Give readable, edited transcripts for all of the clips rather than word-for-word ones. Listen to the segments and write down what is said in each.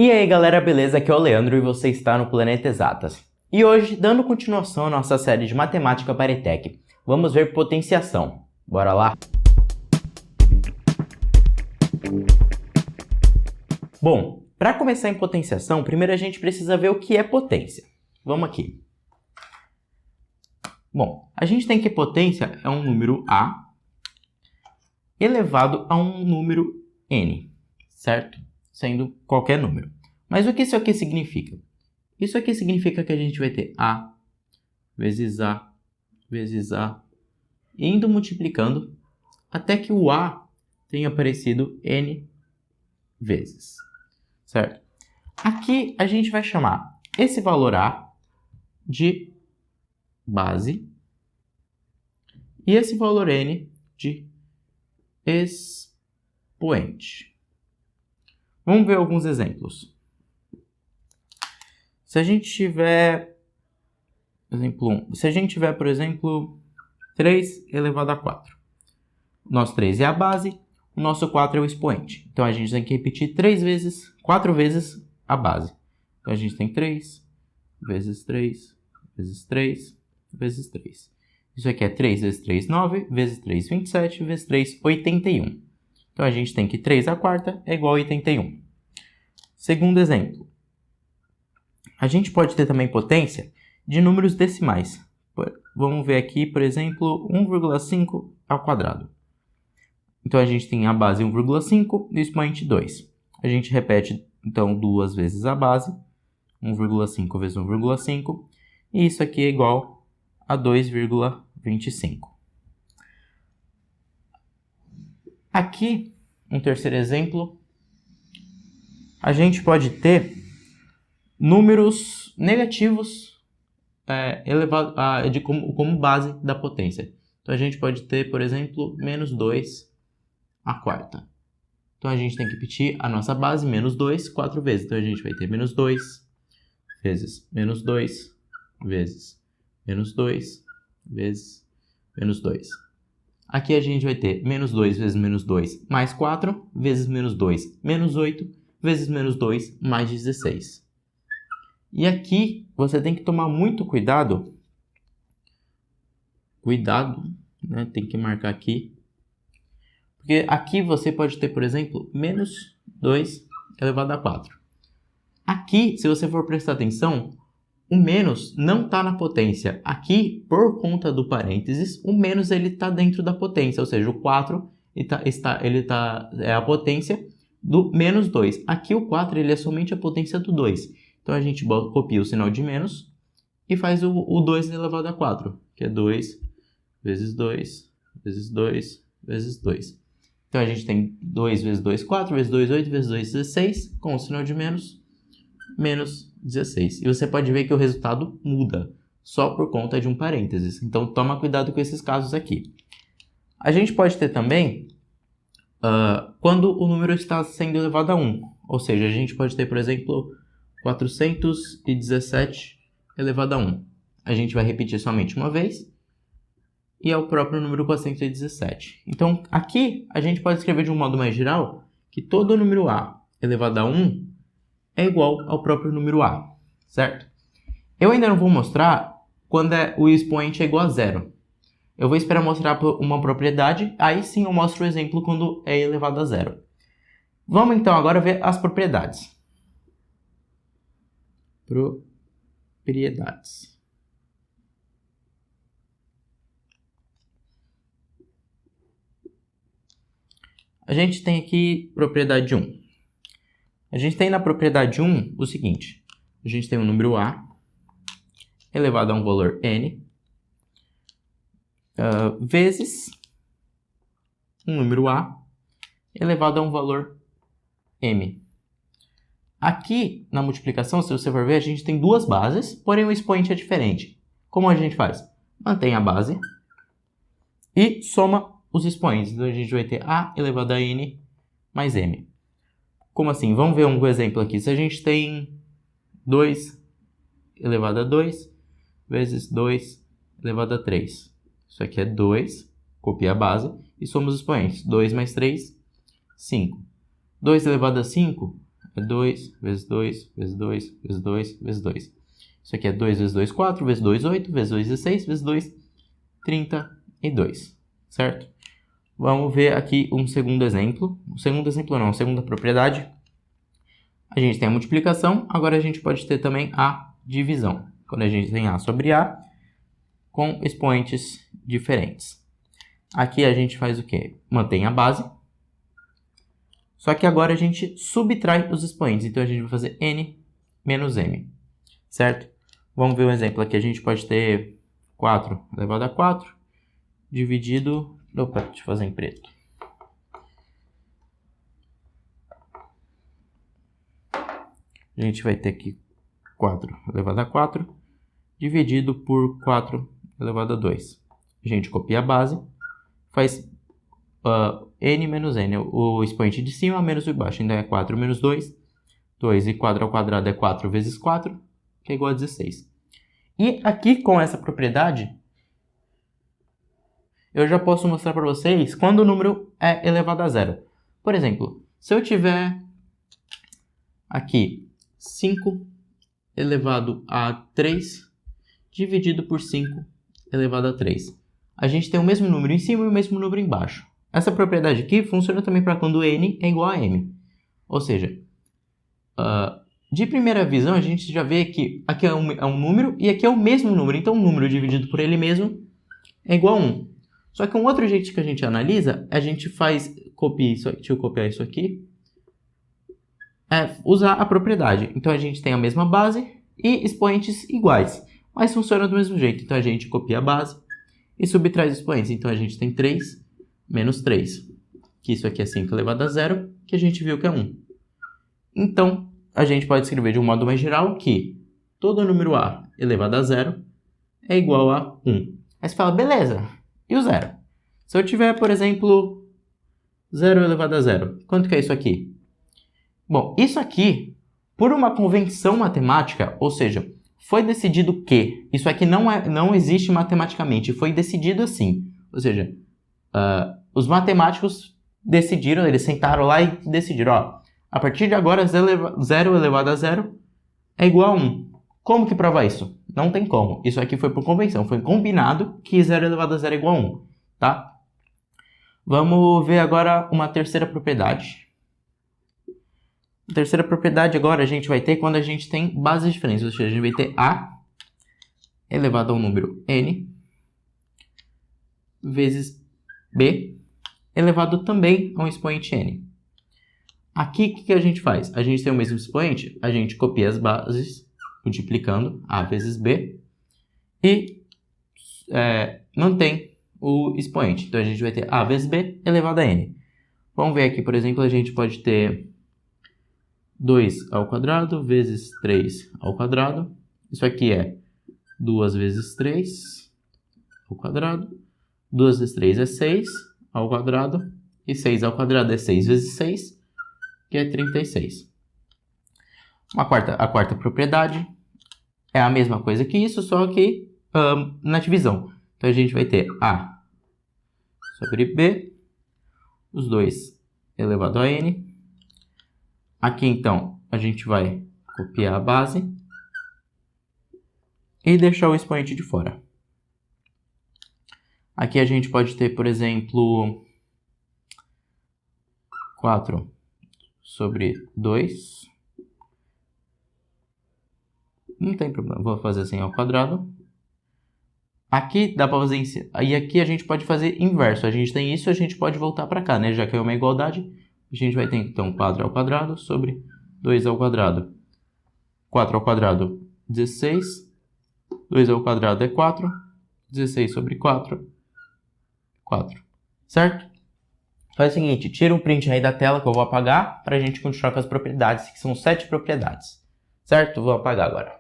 E aí galera, beleza? Aqui é o Leandro e você está no Planeta Exatas. E hoje, dando continuação à nossa série de Matemática para ETEC, vamos ver potenciação. Bora lá? Bom, para começar em potenciação, primeiro a gente precisa ver o que é potência. Vamos aqui. Bom, a gente tem que potência é um número A elevado a um número N, certo? Sendo qualquer número. Mas o que isso aqui significa? Isso aqui significa que a gente vai ter A vezes A vezes A, indo multiplicando até que o A tenha aparecido N vezes, certo? Aqui a gente vai chamar esse valor A de base e esse valor N de expoente. Vamos ver alguns exemplos. Se a gente tiver, exemplo 1, se a gente tiver, por exemplo, 3 elevado a 4. O nosso 3 é a base, o nosso 4 é o expoente. Então a gente tem que repetir 4 vezes a base. Então a gente tem 3 vezes 3 vezes 3 vezes 3. Isso aqui é 3 vezes 3, 9, vezes 3, 27, vezes 3, 81. Então a gente tem que 3 à quarta é igual a 81. Segundo exemplo. A gente pode ter também potência de números decimais. Vamos ver aqui, por exemplo, 1,5 ao quadrado. Então a gente tem a base 1,5 e o expoente 2. A gente repete então duas vezes a base, 1,5 vezes 1,5, e isso aqui é igual a 2,25. Aqui, um terceiro exemplo, a gente pode ter números negativos como base da potência. Então a gente pode ter, por exemplo, menos 2 à quarta. Então a gente tem que repetir a nossa base, menos 2, 4 vezes. Então a gente vai ter menos 2 vezes menos 2 vezes menos 2 vezes menos 2. Aqui a gente vai ter menos 2 vezes menos 2 mais 4 vezes menos 2 menos 8 vezes menos 2 mais 16. E aqui você tem que tomar muito cuidado. Né? Tem que marcar aqui. Porque aqui você pode ter, por exemplo, menos 2 elevado a 4. Aqui, se você for prestar atenção, o menos não está na potência. Aqui, por conta do parênteses, o menos está dentro da potência. Ou seja, o 4 é a potência do menos 2. Aqui o 4 ele é somente a potência do 2. Então a gente copia o sinal de menos e faz o 2 elevado a 4, que é 2 vezes 2 vezes 2 vezes 2. Então a gente tem 2 vezes 2, 4, vezes 2, 8, vezes 2, 16, com o sinal de menos, menos 16. E você pode ver que o resultado muda, só por conta de um parênteses. Então toma cuidado com esses casos aqui. A gente pode ter também quando o número está sendo elevado a 1. Ou seja, a gente pode ter, por exemplo, 417 elevado a 1. A gente vai repetir somente uma vez. E é o próprio número 417. Então, aqui a gente pode escrever de um modo mais geral que todo número A elevado a 1 é igual ao próprio número A, certo? Eu ainda não vou mostrar quando o expoente é igual a 0. Eu vou esperar mostrar uma propriedade, aí sim eu mostro o exemplo quando é elevado a 0. Vamos então agora ver as propriedades. Propriedades. A gente tem aqui propriedade 1. A gente tem na propriedade 1 o seguinte. A gente tem o número A elevado a um valor N vezes um número A elevado a um valor M. Aqui, na multiplicação, se você for ver, a gente tem duas bases, porém o expoente é diferente. Como a gente faz? Mantém a base e soma os expoentes. Então a gente vai ter A elevado a N mais M. Como assim? Vamos ver um exemplo aqui. Se a gente tem 2 elevado a 2 vezes 2 elevado a 3. Isso aqui é 2, copia a base e soma os expoentes. 2 mais 3, 5. 2 elevado a 5 é 2, vezes 2, vezes 2, vezes 2, vezes 2. Isso aqui é 2 vezes 2, 4, vezes 2, 8, vezes 2, 16, vezes 2, 32, certo? Vamos ver aqui um segundo exemplo. Um segundo exemplo não, segunda propriedade. A gente tem a multiplicação, agora a gente pode ter também a divisão. Quando a gente tem A sobre A, com expoentes diferentes. Aqui a gente faz o quê? Mantém a base. Só que agora a gente subtrai os expoentes. Então a gente vai fazer N menos M. Certo? Vamos ver um exemplo aqui. A gente pode ter 4 elevado a 4 dividido... Opa, deixa eu fazer em preto. A gente vai ter aqui 4 elevado a 4 dividido por 4 elevado a 2. A gente copia a base, faz n menos n, o expoente de cima menos o de baixo. Então é 4 menos 2. 2 e 4 ao quadrado é 4 vezes 4, que é igual a 16. E aqui com essa propriedade, eu já posso mostrar para vocês quando o número é elevado a zero. Por exemplo, se eu tiver aqui 5 elevado a 3 dividido por 5 elevado a 3. A gente tem o mesmo número em cima e o mesmo número embaixo. Essa propriedade aqui funciona também para quando n é igual a m. Ou seja, de primeira visão a gente já vê que aqui é um número e aqui é o mesmo número. Então, um número dividido por ele mesmo é igual a 1. Só que um outro jeito que a gente analisa, a gente copia isso aqui, deixa eu copiar isso aqui, usar a propriedade. Então, a gente tem a mesma base e expoentes iguais, mas funciona do mesmo jeito. Então, a gente copia a base e subtrai os expoentes. Então, a gente tem 3 menos 3, que isso aqui é 5 elevado a 0, que a gente viu que é 1. Então, a gente pode escrever de um modo mais geral que todo número A elevado a 0 é igual a 1. Aí você fala, beleza, e o 0? Se eu tiver, por exemplo, 0 elevado a 0, quanto que é isso aqui? Bom, isso aqui, por uma convenção matemática, ou seja, foi decidido que isso aqui não existe matematicamente, foi decidido assim. Ou seja, os matemáticos decidiram, eles sentaram lá e decidiram, ó, a partir de agora 0 elevado a 0 é igual a 1. Como que prova isso? Não tem como. Isso aqui foi por convenção, foi combinado que 0 elevado a 0 é igual a 1, tá? Vamos ver agora uma terceira propriedade. A terceira propriedade agora a gente vai ter quando a gente tem bases diferentes, ou seja, a gente vai ter A elevado ao número n vezes B elevado também a um expoente n. Aqui, o que a gente faz? A gente tem o mesmo expoente, a gente copia as bases, multiplicando A vezes B, e mantém o expoente. Então, a gente vai ter A vezes B elevado a n. Vamos ver aqui, por exemplo, a gente pode ter 2 ao quadrado vezes 3 ao quadrado. Isso aqui é 2 vezes 3 ao quadrado. 2 vezes 3 é 6 ao quadrado. E 6 ao quadrado é 6 vezes 6, que é 36. A quarta propriedade é a mesma coisa que isso, só que na divisão. Então, a gente vai ter A sobre B, os dois elevado a n. Aqui, então, a gente vai copiar a base e deixar o expoente de fora. Aqui a gente pode ter, por exemplo, 4 sobre 2. Não tem problema, vou fazer assim ao quadrado. Aqui dá para fazer e aqui a gente pode fazer inverso. A gente tem isso, a gente pode voltar para cá, né? Já que é uma igualdade, a gente vai ter então 4 ao quadrado sobre 2 ao quadrado. 4 ao quadrado, 16. 2 ao quadrado é 4. 16 sobre 4, 4. Certo? Faz o seguinte, tira um print aí da tela que eu vou apagar para a gente continuar com as propriedades, que são 7 propriedades. Certo? Vou apagar agora.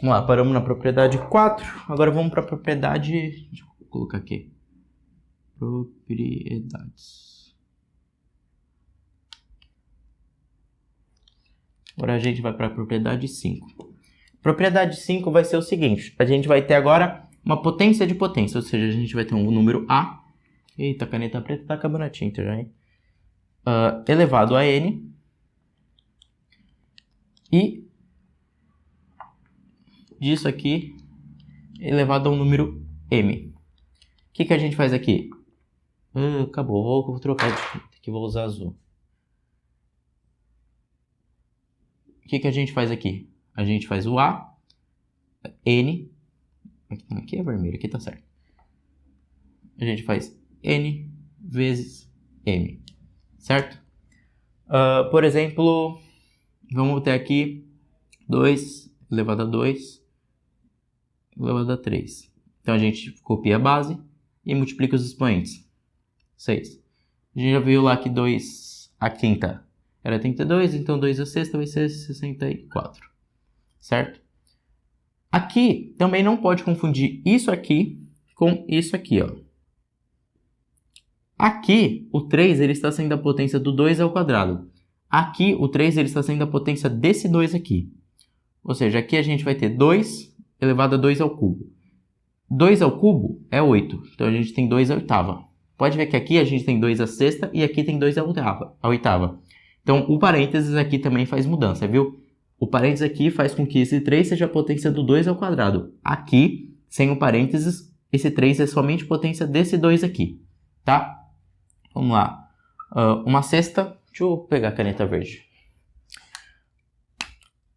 Vamos lá, paramos na propriedade 4. Agora vamos para a propriedade... Deixa eu colocar aqui. Propriedades. Agora a gente vai para a propriedade 5. Propriedade 5 vai ser o seguinte. A gente vai ter agora uma potência de potência. Ou seja, a gente vai ter um número A. Eita, a caneta preta tá acabando a tinta já, hein? Elevado a N. E disso aqui elevado a um número M. O que a gente faz aqui? Acabou, vou trocar de tinta, que vou usar azul. O que a gente faz aqui? A gente faz o A, N, aqui é vermelho, aqui tá certo. A gente faz N vezes M, certo? Por exemplo, vamos ter aqui 2 elevado a 2 elevado a 3. Então a gente copia a base e multiplica os expoentes. 6. A gente já viu lá que 2 a quinta era 32, então 2 a sexta vai ser 64. Certo? Aqui também não pode confundir isso aqui com isso aqui, ó. Aqui, o 3 ele está sendo a potência do 2 ao quadrado. Aqui, o 3 ele está sendo a potência desse 2 aqui. Ou seja, aqui a gente vai ter 2 elevado a 2 ao cubo. 2 ao cubo é 8. Então, a gente tem 2 à oitava. Pode ver que aqui a gente tem 2 à sexta e aqui tem 2 à oitava. Então, o parênteses aqui também faz mudança, viu? O parênteses aqui faz com que esse 3 seja a potência do 2 ao quadrado. Aqui, sem o parênteses, esse 3 é somente potência desse 2 aqui. Tá? Vamos lá. Uma sexta... Deixa eu pegar a caneta verde.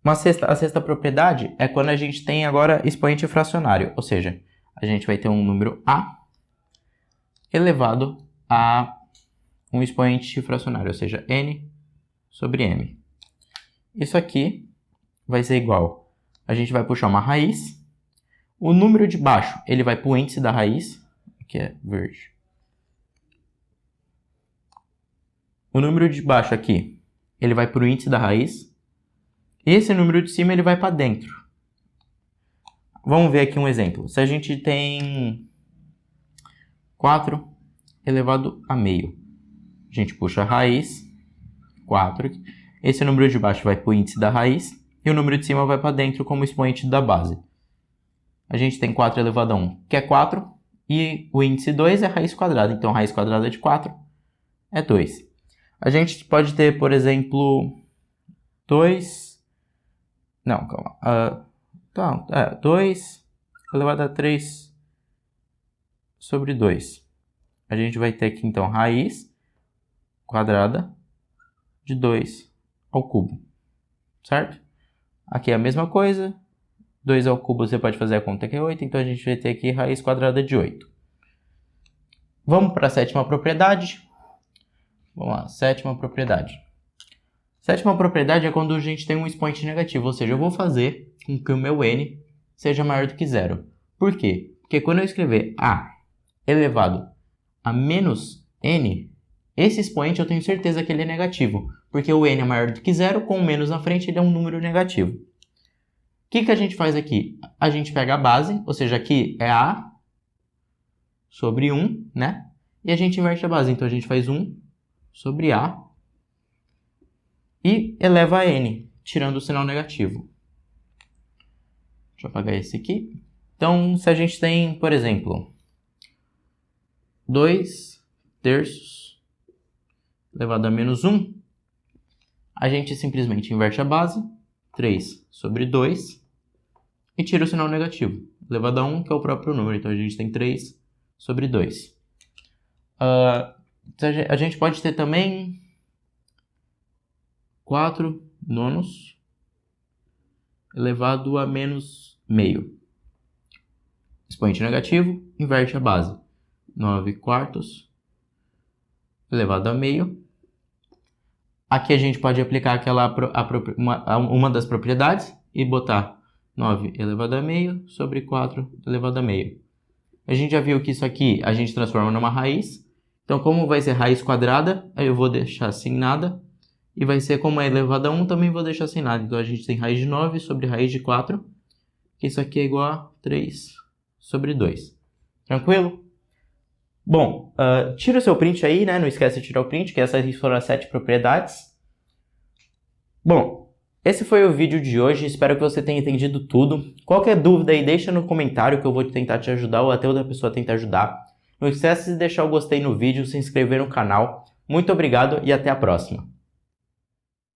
A sexta propriedade é quando a gente tem agora expoente fracionário. Ou seja, a gente vai ter um número A elevado a um expoente fracionário. Ou seja, N sobre M. Isso aqui vai ser igual. A gente vai puxar uma raiz. O número de baixo, ele vai para o índice da raiz. Que é verde. O número de baixo aqui, ele vai para o índice da raiz. Esse número de cima, ele vai para dentro. Vamos ver aqui um exemplo. Se a gente tem 4 elevado a meio. A gente puxa a raiz, 4. Esse número de baixo vai para o índice da raiz. E o número de cima vai para dentro como expoente da base. A gente tem 4 elevado a 1, que é 4. E o índice 2 é a raiz quadrada. Então, a raiz quadrada de 4 é 2. A gente pode ter, por exemplo, 2... Não, calma. 2 elevado a 3 sobre 2. A gente vai ter aqui, então, raiz quadrada de 2 ao cubo. Certo? Aqui é a mesma coisa. 2 ao cubo você pode fazer a conta que é 8. Então, a gente vai ter aqui raiz quadrada de 8. Vamos para a sétima propriedade. Vamos lá, sétima propriedade. Sétima propriedade é quando a gente tem um expoente negativo, ou seja, eu vou fazer com que o meu n seja maior do que zero. Por quê? Porque quando eu escrever a elevado a menos n, esse expoente eu tenho certeza que ele é negativo, porque o n é maior do que zero, com o menos na frente ele é um número negativo. O que a gente faz aqui? A gente pega a base, ou seja, aqui é a sobre 1, né? E a gente inverte a base, então a gente faz 1 sobre A e eleva a N, tirando o sinal negativo. Deixa eu apagar esse aqui. Então, se a gente tem, por exemplo, 2 terços elevado a menos 1, a gente simplesmente inverte a base, 3 sobre 2, e tira o sinal negativo, elevado a 1, que é o próprio número. Então, a gente tem 3 sobre 2. A gente pode ter também 4 nonos elevado a menos meio. Expoente negativo, inverte a base. 9 quartos elevado a meio. Aqui a gente pode aplicar uma das propriedades e botar 9 elevado a meio sobre 4 elevado a meio. A gente já viu que isso aqui a gente transforma numa raiz. Então, como vai ser raiz quadrada, aí eu vou deixar sem nada. E vai ser como é elevado a 1, também vou deixar sem nada. Então, a gente tem raiz de 9 sobre raiz de 4. Que isso aqui é igual a 3 sobre 2. Tranquilo? Bom, tira o seu print aí, né? Não esquece de tirar o print, que essas foram as 7 propriedades. Bom, Esse foi o vídeo de hoje, espero que você tenha entendido tudo. Qualquer dúvida aí, deixa no comentário que eu vou tentar te ajudar ou até outra pessoa tentar ajudar. Não esquece de deixar o gostei no vídeo, se inscrever no canal. Muito obrigado e até a próxima.